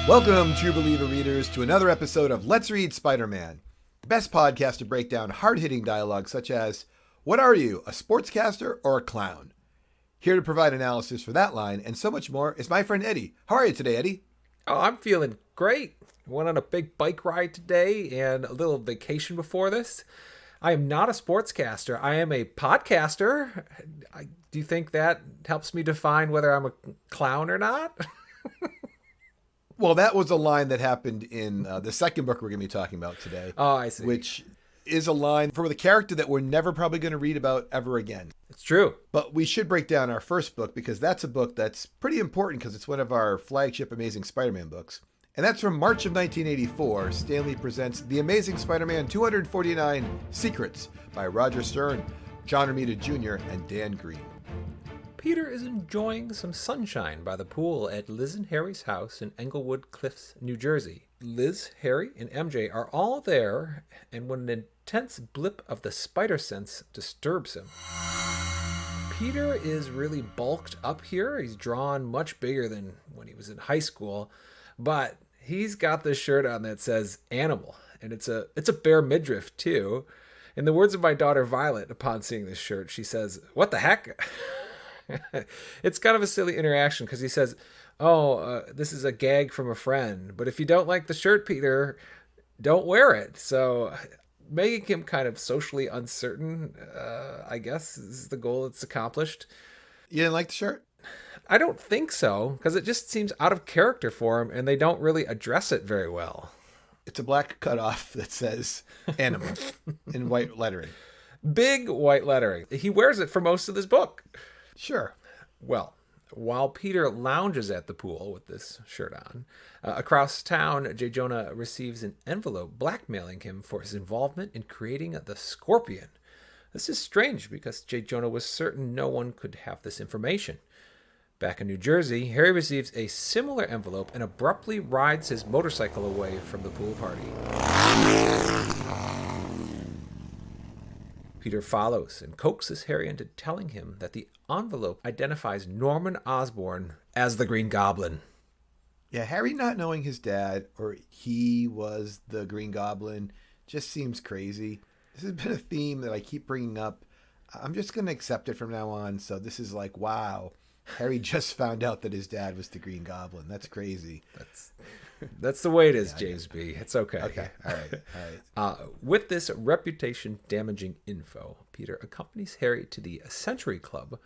Welcome, True Believer readers, to another episode of Let's Read Spider-Man, the best podcast to break down hard-hitting dialogue such as, what are you, a sportscaster or a clown? Here to provide analysis for that line and so much more is my friend Eddie. How are you today, Eddie? Oh, I'm feeling great. Went on a big bike ride today and a little vacation before this. I am not a sportscaster. I am a podcaster. Do you think that helps me define whether I'm a clown or not? Well, that was a line that happened in the second book we're going to be talking about today. Oh, I see. Which is a line for the character that we're never probably going to read about ever again. It's true. But we should break down our first book because that's a book that's pretty important because it's one of our flagship Amazing Spider-Man books. And that's from March of 1984. Stan Lee presents The Amazing Spider-Man 249 Secrets by Roger Stern, John Romita Jr., and Dan Green. Peter is enjoying some sunshine by the pool at Liz and Harry's house in Englewood Cliffs, New Jersey. Liz, Harry, and MJ are all there, and when an intense blip of the spider sense disturbs him. Peter is really bulked up here. He's drawn much bigger than when he was in high school, but he's got this shirt on that says animal, and it's a bare midriff too. In the words of my daughter Violet, upon seeing this shirt, she says, "What the heck?" It's kind of a silly interaction because he says, this is a gag from a friend, but if you don't like the shirt, Peter, don't wear it. So making him kind of socially uncertain, I guess, is the goal that's accomplished. You didn't like the shirt? I don't think so, because it just seems out of character for him, and they don't really address it very well. It's a black cutoff that says animal in white lettering. Big white lettering. He wears it for most of this book. Sure. Well, while Peter lounges at the pool with this shirt on, across town, J. Jonah receives an envelope blackmailing him for his involvement in creating the Scorpion. This is strange because J. Jonah was certain no one could have this information. Back in New Jersey, Harry receives a similar envelope and abruptly rides his motorcycle away from the pool party. Peter follows and coaxes Harry into telling him that the envelope identifies Norman Osborn as the Green Goblin. Yeah, Harry not knowing his dad or he was the Green Goblin just seems crazy. This has been a theme that I keep bringing up. I'm just going to accept it from now on. So this is like, wow, Harry just found out that his dad was the Green Goblin. That's crazy. That's the way it is, James B. It's okay. Okay, all right. With this reputation-damaging info, Peter accompanies Harry to the Century Club,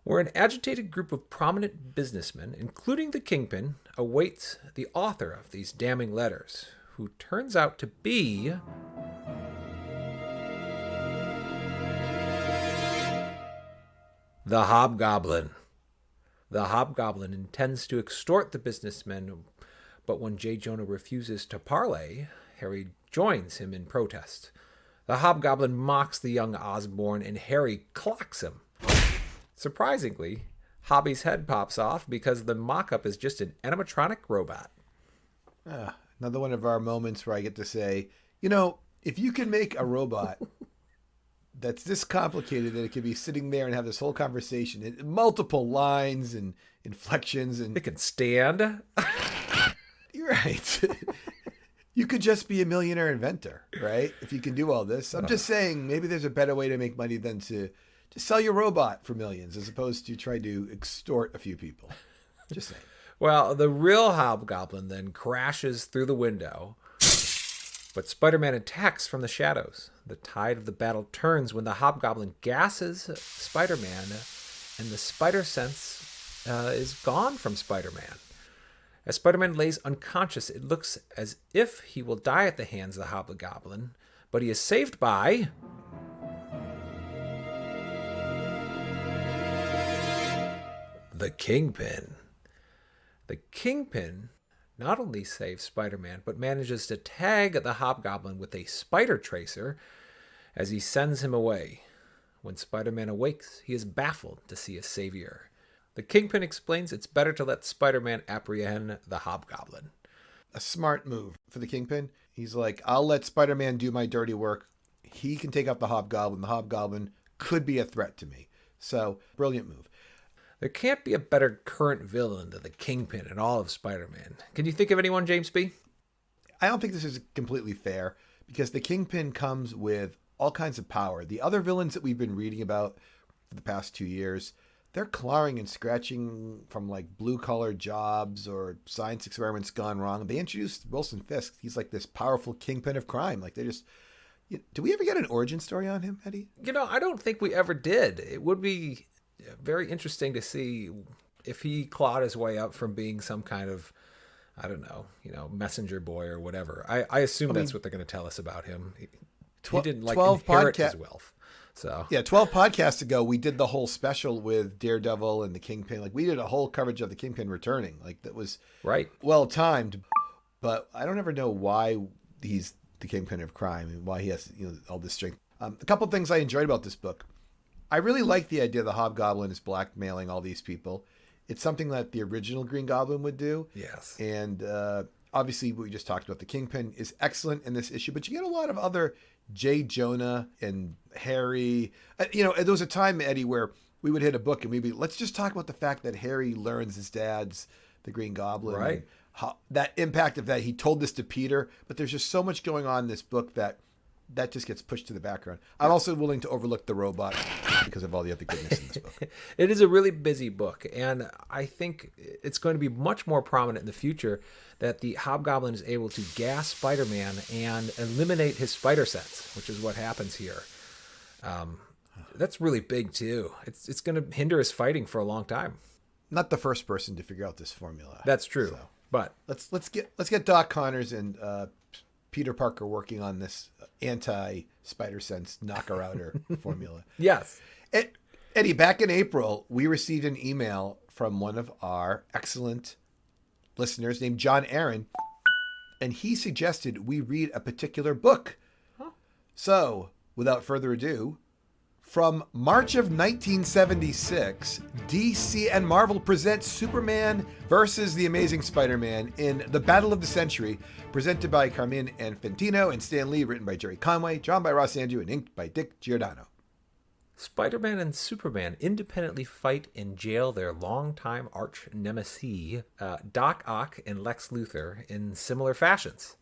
where an agitated group of prominent businessmen, including the Kingpin, awaits the author of these damning letters, who turns out to be the Hobgoblin. The Hobgoblin intends to extort the businessmen, but when J. Jonah refuses to parley, Harry joins him in protest. The Hobgoblin mocks the young Osborn, and Harry clocks him. Surprisingly, Hobby's head pops off because the mock-up is just an animatronic robot. Another one of our moments where I get to say, if you can make a robot that's this complicated that it could be sitting there and have this whole conversation in multiple lines and inflections and it can stand. You're right. You could just be a millionaire inventor, right? If you can do all this. I'm just saying maybe there's a better way to make money than to sell your robot for millions as opposed to try to extort a few people. Just saying. Well, the real Hobgoblin then crashes through the window, but Spider-Man attacks from the shadows. The tide of the battle turns when the Hobgoblin gasses Spider-Man, and the spider sense is gone from Spider-Man. As Spider-Man lays unconscious, it looks as if he will die at the hands of the Hobgoblin, but he is saved by the Kingpin. The Kingpin not only saves Spider-Man, but manages to tag the Hobgoblin with a spider tracer as he sends him away. When Spider-Man awakes, he is baffled to see his savior. The Kingpin explains it's better to let Spider-Man apprehend the Hobgoblin. A smart move for the Kingpin. He's like, I'll let Spider-Man do my dirty work. He can take out the Hobgoblin. The Hobgoblin could be a threat to me. So, brilliant move. There can't be a better current villain than the Kingpin in all of Spider-Man. Can you think of anyone, James B? I don't think this is completely fair because the Kingpin comes with all kinds of power. The other villains that we've been reading about for the past 2 years, they're clawing and scratching from like blue-collar jobs or science experiments gone wrong. They introduced Wilson Fisk. He's like this powerful kingpin of crime. Like they just... Do we ever get an origin story on him, Eddie? I don't think we ever did. It would be very interesting to see if he clawed his way up from being some kind of, I don't know, messenger boy or whatever. I assume that's what they're going to tell us about him. He didn't like inherit his wealth. So yeah, 12 podcasts ago, we did the whole special with Daredevil and the Kingpin. Like we did a whole coverage of the Kingpin returning. Like that was right, well timed. But I don't ever know why he's the Kingpin of crime and why he has all this strength. A couple things I enjoyed about this book. I really like the idea the Hobgoblin is blackmailing all these people. It's something that the original Green Goblin would do. Yes. And obviously, what we just talked about, the Kingpin is excellent in this issue, but you get a lot of other J. Jonah and Harry. There was a time, Eddie, where we would hit a book and we'd be, let's just talk about the fact that Harry learns his dad's the Green Goblin. Right. How, that impact of that, he told this to Peter, but there's just so much going on in this book that just gets pushed to the background. I'm also willing to overlook the robot because of all the other goodness in this book. It is a really busy book, and I think it's going to be much more prominent in the future that the Hobgoblin is able to gas Spider-Man and eliminate his spider sense, which is what happens here. That's really big too. It's going to hinder his fighting for a long time. Not the first person to figure out this formula. That's true. So, but let's get Doc Connors and Peter Parker working on this anti-spider sense knocker-outer formula. Yes. Eddie, back in April, we received an email from one of our excellent listeners named John Aaron, and he suggested we read a particular book. Huh. So, without further ado, from March of 1976, DC and Marvel present Superman versus the Amazing Spider-Man in The Battle of the Century, presented by Carmine and Infantino and Stan Lee, written by Gerry Conway, drawn by Ross Andru, and inked by Dick Giordano. Spider-Man and Superman independently fight and jail their longtime arch nemesis, Doc Ock and Lex Luthor, in similar fashions.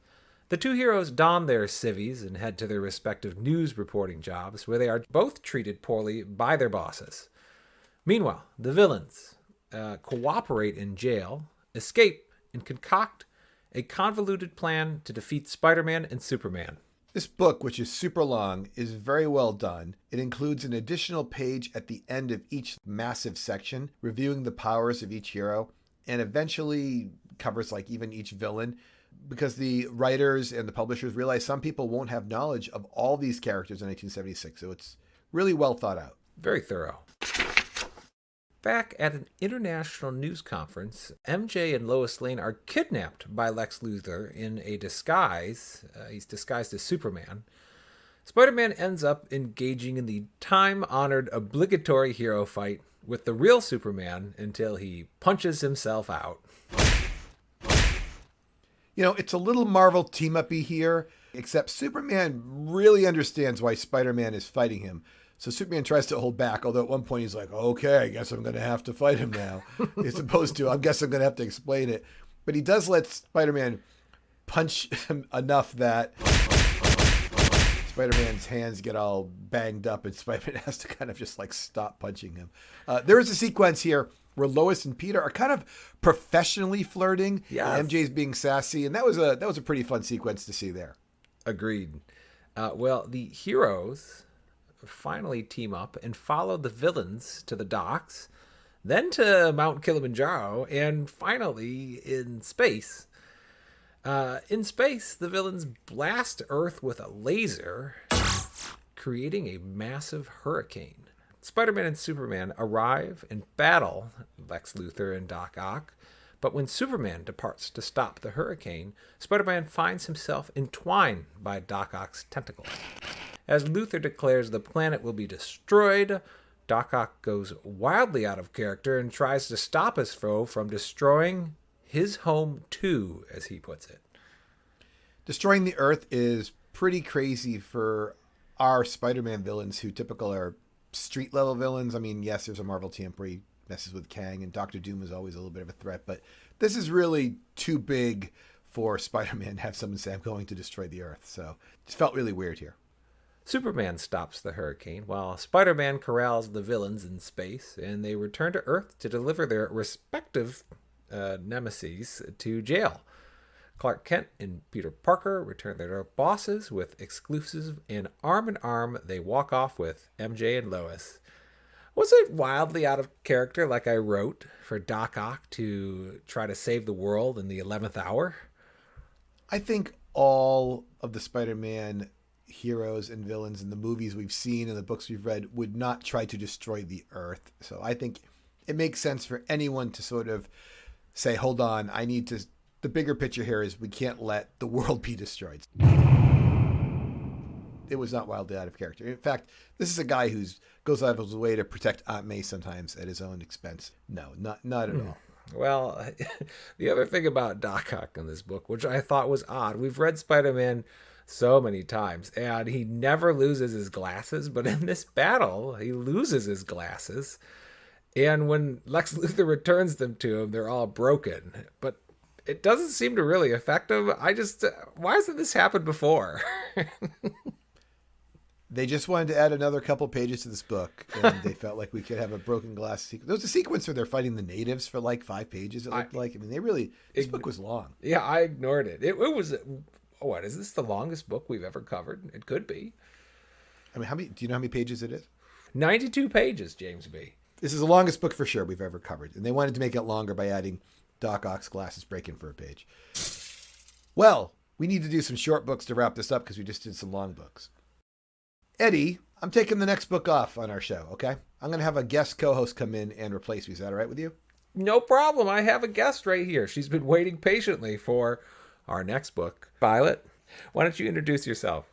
The two heroes don their civvies and head to their respective news reporting jobs, where they are both treated poorly by their bosses. Meanwhile, the villains cooperate in jail, escape, and concoct a convoluted plan to defeat Spider-Man and Superman. This book, which is super long, is very well done. It includes an additional page at the end of each massive section, reviewing the powers of each hero, and eventually covers like even each villain, because the writers and the publishers realize some people won't have knowledge of all these characters in 1976. So it's really well thought out. Very thorough. Back at an international news conference, MJ and Lois Lane are kidnapped by Lex Luthor in a disguise. He's disguised as Superman. Spider-Man ends up engaging in the time-honored obligatory hero fight with the real Superman until he punches himself out. It's a little Marvel team-up-y here, except Superman really understands why Spider-Man is fighting him. So Superman tries to hold back, although at one point he's like, okay, I guess I'm going to have to fight him now. As opposed to, I guess I'm going to have to explain it. But he does let Spider-Man punch him enough that Spider-Man's hands get all banged up and Spider-Man has to kind of just like stop punching him. There is a sequence here where Lois and Peter are kind of professionally flirting. Yes. And MJ's being sassy. And that was a pretty fun sequence to see there. Agreed. Well, the heroes finally team up and follow the villains to the docks, then to Mount Kilimanjaro, and finally in space. In space, the villains blast Earth with a laser, creating a massive hurricane. Spider-Man and Superman arrive and battle Lex Luthor and Doc Ock, but when Superman departs to stop the hurricane, Spider-Man finds himself entwined by Doc Ock's tentacles. As Luthor declares the planet will be destroyed, Doc Ock goes wildly out of character and tries to stop his foe from destroying his home too, as he puts it. Destroying the Earth is pretty crazy for our Spider-Man villains who typically are street-level villains. I mean, yes, there's a Marvel team where he messes with Kang, and Doctor Doom is always a little bit of a threat. But this is really too big for Spider-Man to have someone say, I'm going to destroy the Earth. So it just felt really weird here. Superman stops the hurricane while Spider-Man corrals the villains in space, and they return to Earth to deliver their respective nemesis to jail. Clark Kent and Peter Parker return their bosses with exclusive, and arm in arm they walk off with MJ and Lois. Was it wildly out of character, like I wrote, for Doc Ock to try to save the world in the 11th hour? I think all of the Spider-Man heroes and villains in the movies we've seen and the books we've read would not try to destroy the Earth. So I think it makes sense for anyone to sort of say, hold on, I need to... The bigger picture here is we can't let the world be destroyed. It was not wildly out of character. In fact, this is a guy who goes out of his way to protect Aunt May sometimes at his own expense. No, not at all. Well, the other thing about Doc Ock in this book, which I thought was odd, we've read Spider-Man so many times, and he never loses his glasses, but in this battle, he loses his glasses. And when Lex Luthor returns them to him, they're all broken. But it doesn't seem to really affect him. Why hasn't this happened before? They just wanted to add another couple pages to this book, and they felt like we could have a broken glass sequence. There was a sequence where they're fighting the natives for like 5 pages, it looked like. I mean, this book was long. Yeah, I ignored it. It was, what, is this the longest book we've ever covered? It could be. I mean, do you know how many pages it is? 92 pages, James B. This is the longest book for sure we've ever covered, and they wanted to make it longer by adding Doc Ock's glasses breaking for a page. Well, we need to do some short books to wrap this up because we just did some long books. Eddie, I'm taking the next book off on our show, okay? I'm going to have a guest co-host come in and replace me. Is that all right with you? No problem. I have a guest right here. She's been waiting patiently for our next book. Violet, why don't you introduce yourself?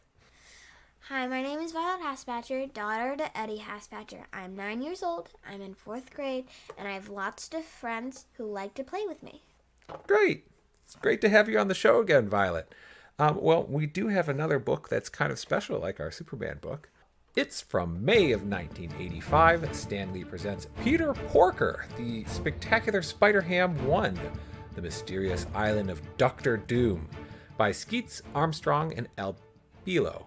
Hi, my name is Violet Haspatcher, daughter to Eddie Haspatcher. I'm 9 years old, I'm in 4th grade, and I have lots of friends who like to play with me. Great. It's great to have you on the show again, Violet. Well, we do have another book that's kind of special, like our Superman book. It's from May of 1985. Stan Lee presents Peter Porker, the Spectacular Spider-Ham 1, The Mysterious Island of Doctor Doom, by Skeats, Armstrong, and Albelo.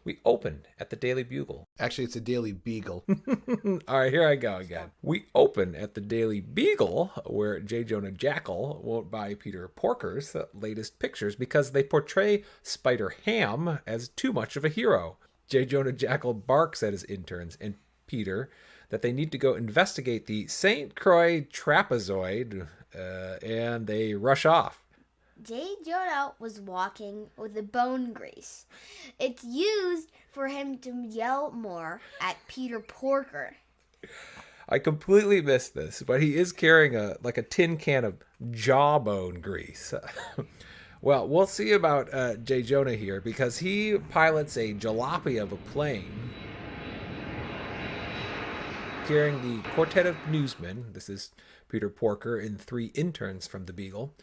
We open at the Daily Bugle. Actually, it's a Daily Beagle. All right, here I go again. We open at the Daily Beagle, where J. Jonah Jackal won't buy Peter Porker's latest pictures because they portray Spider-Ham as too much of a hero. J. Jonah Jackal barks at his interns and Peter that they need to go investigate the St. Croix trapezoid, and they rush off. J. Jonah was walking with a bone grease. It's used for him to yell more at Peter Porker. I completely missed this, but he is carrying a tin can of jawbone grease. Well, we'll see about J. Jonah here because he pilots a jalopy of a plane carrying the quartet of newsmen. This is Peter Porker and 3 interns from the Beagle.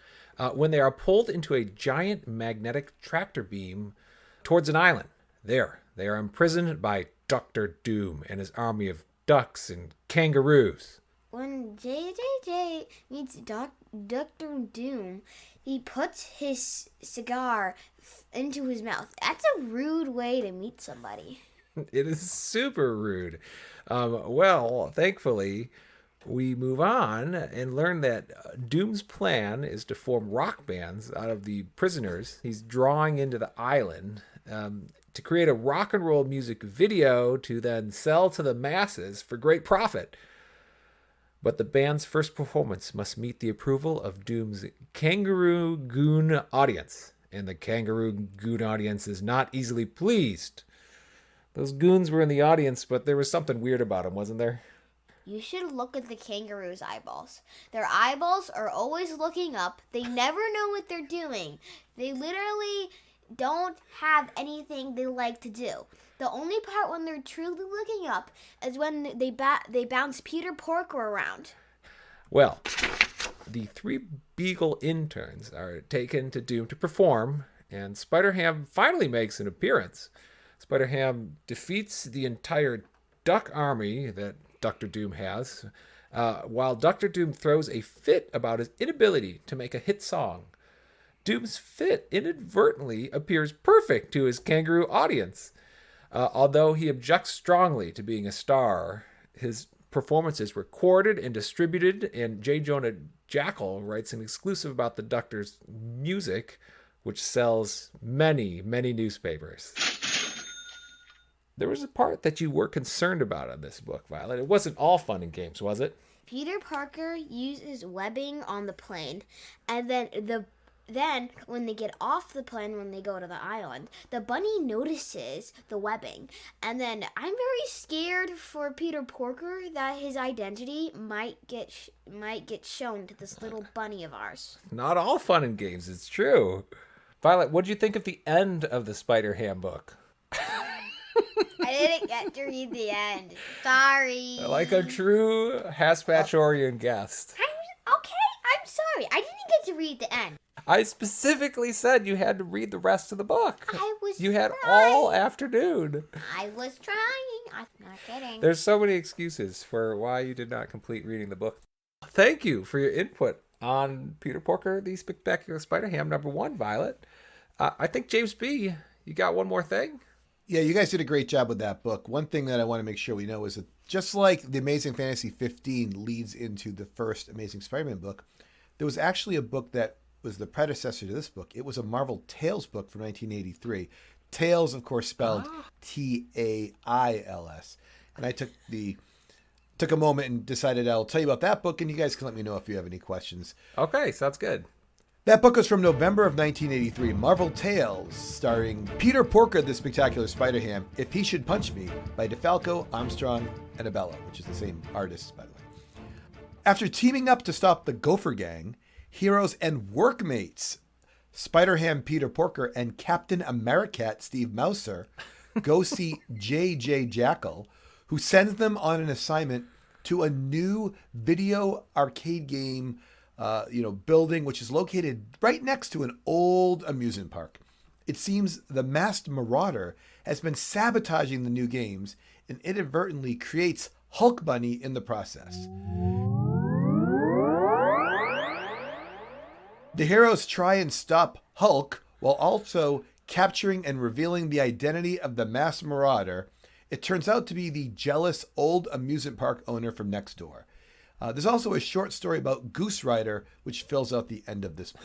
When they are pulled into a giant magnetic tractor beam towards an island. There, they are imprisoned by Dr. Doom and his army of ducks and kangaroos. When JJJ meets Dr. Doom, he puts his cigar into his mouth. That's a rude way to meet somebody. It is super rude. Well, thankfully, we move on and learn that Doom's plan is to form rock bands out of the prisoners he's drawing into the island to create a rock and roll music video to then sell to the masses for great profit. But the band's first performance must meet the approval of Doom's Kangaroo Goon audience, and the Kangaroo Goon audience is not easily pleased. Those goons were in the audience, but there was something weird about them, wasn't there? You should look at the kangaroo's eyeballs. Their eyeballs are always looking up. They never know what they're doing. They literally don't have anything they like to do. The only part when they're truly looking up is when they bounce Peter Porker around. Well, the 3 Beagle interns are taken to Doom to perform, and Spider-Ham finally makes an appearance. Spider-Ham defeats the entire duck army that Dr. Doom has, while Dr. Doom throws a fit about his inability to make a hit song. Doom's fit inadvertently appears perfect to his kangaroo audience. Although he objects strongly to being a star, his performance is recorded and distributed, and J. Jonah Jackal writes an exclusive about the Doctor's music, which sells many, many newspapers. There was a part that you were concerned about in this book, Violet. It wasn't all fun and games, was it? Peter Parker uses webbing on the plane, and then when they get off the plane, when they go to the island, the bunny notices the webbing. And then I'm very scared for Peter Porker that his identity might get shown to this little bunny of ours. Not all fun and games, it's true. Violet, what did you think of the end of the Spider Handbook? I didn't get to read the end. Sorry. Like a true Haspatchorian guest. Okay, I'm sorry. I didn't get to read the end. I specifically said you had to read the rest of the book. You had trying. all afternoon. I was trying. I'm not kidding. There's so many excuses for why you did not complete reading the book. Thank you for your input on Peter Porker, The Spectacular Spider-Ham #1, Violet. I think, James B., you got one more thing? Yeah, you guys did a great job with that book. One thing that I want to make sure we know is that just like The Amazing Fantasy 15 leads into the first Amazing Spider-Man book, there was actually a book that was the predecessor to this book. It was a Marvel Tales book from 1983. Tales, of course, spelled Tails. And I took a moment and decided I'll tell you about that book, and you guys can let me know if you have any questions. Okay, sounds good. That book was from November of 1983, Marvel Tales, starring Peter Porker, the Spectacular Spider-Ham, If He Should Punch Me, by DeFlaco, Armstrong, and Albelo, which is the same artist, by the way. After teaming up to stop the Gopher Gang, heroes and workmates, Spider-Ham Peter Porker and Captain Americat Steve Mouser, go see J.J. Jackal, who sends them on an assignment to a new video arcade game building, which is located right next to an old amusement park. It seems the masked marauder has been sabotaging the new games and inadvertently creates Hulk Bunny in the process. The heroes try and stop Hulk while also capturing and revealing the identity of the masked marauder. It turns out to be the jealous old amusement park owner from next door. There's also a short story about Goose Rider, which fills out the end of this book.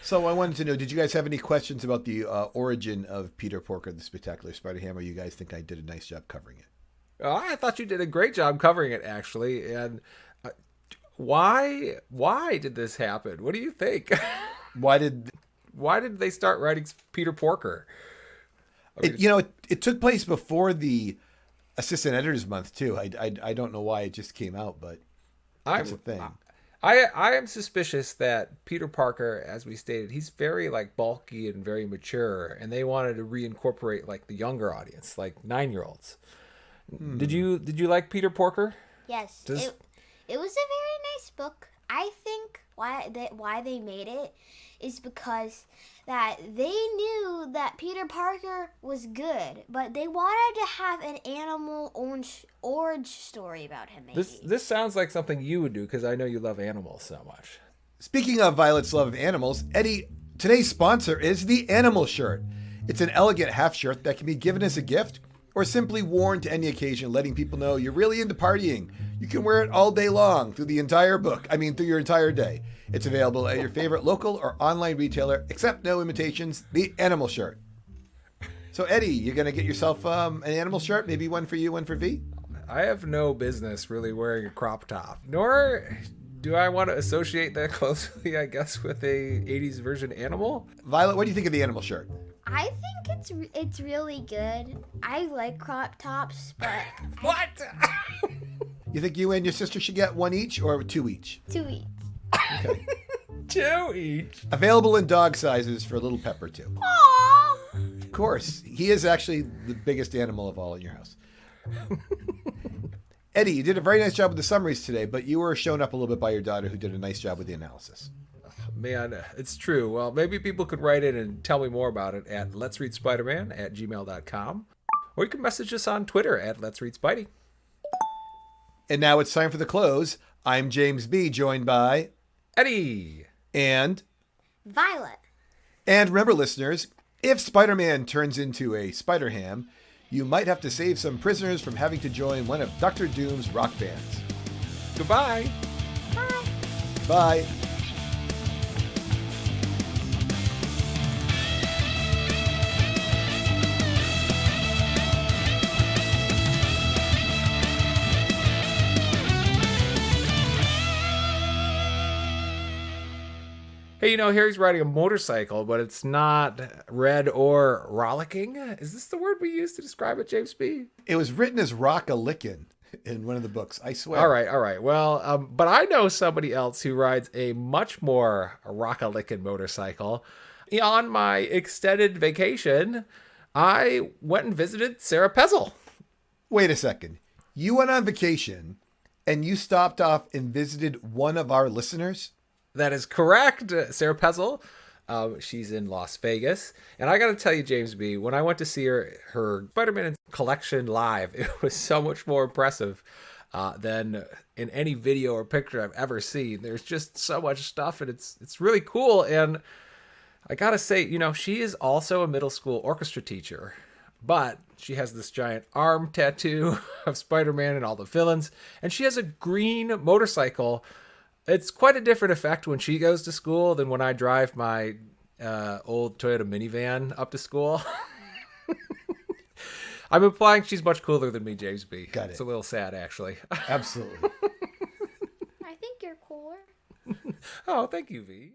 So I wanted to know, did you guys have any questions about the origin of Peter Porker, the Spectacular Spider-Ham, or you guys think I did a nice job covering it? Oh, I thought you did a great job covering it, actually. And why did this happen? What do you think? Why did they start writing Peter Porker? It took place before the Assistant Editors Month too. I don't know why it just came out, but it's a thing. I am suspicious that Peter Parker, as we stated, he's very bulky and very mature, and they wanted to reincorporate the younger audience, 9-year-olds. Did you like Peter Porker? Yes, it was a very nice book. I think why they made it is because that they knew that Peter Parker was good, but they wanted to have an animal origin story about him. Maybe. This sounds like something you would do, because I know you love animals so much. Speaking of Violet's love of animals, Eddie, today's sponsor is the Animal Shirt. It's an elegant half shirt that can be given as a gift or simply worn to any occasion, letting people know you're really into partying. You can wear it all day long through your entire day. It's available at your favorite local or online retailer, except no imitations, the Animal Shirt. So Eddie, you're going to get yourself an animal shirt, maybe one for you, one for V? I have no business really wearing a crop top, nor do I want to associate that closely, I guess, with a 80s version animal. Violet, what do you think of the Animal Shirt? I think it's really good. I like crop tops, but... What? You think you and your sister should get one each or two each? Two each. Okay. 2 each. Available in dog sizes for little Pepper too. Aww. Of course, he is actually the biggest animal of all in your house. Eddie, you did a very nice job with the summaries today, but you were shown up a little bit by your daughter, who did a nice job with the analysis. Man, it's true. Well, maybe people could write in and tell me more about it at letsreadspiderman@gmail.com. Or you can message us on Twitter at letsreadspidey. And now it's time for the close. I'm James B., joined by Eddie. and Violet. And remember, listeners, if Spider-Man turns into a Spider-Ham, you might have to save some prisoners from having to join one of Dr. Doom's rock bands. Goodbye. Bye. Bye. Hey, Harry's riding a motorcycle, but it's not red or rollicking. Is this the word we use to describe it, James B? It was written as rock-a-lickin' in one of the books, I swear. All right. Well, but I know somebody else who rides a much more rock-a-lickin' motorcycle. On my extended vacation, I went and visited Sarah Pezzle. Wait a second. You went on vacation and you stopped off and visited one of our listeners? That is correct, Sarah Pezzle. She's in Las Vegas. And I got to tell you, James B., when I went to see her Spider-Man collection live, it was so much more impressive than in any video or picture I've ever seen. There's just so much stuff, and it's really cool. And I got to say, she is also a middle school orchestra teacher, but she has this giant arm tattoo of Spider-Man and all the villains, and she has a green motorcycle. It's quite a different effect when she goes to school than when I drive my old Toyota minivan up to school. I'm implying she's much cooler than me, James B. Got it. It's a little sad, actually. Absolutely. I think you're cooler. Oh, thank you, V.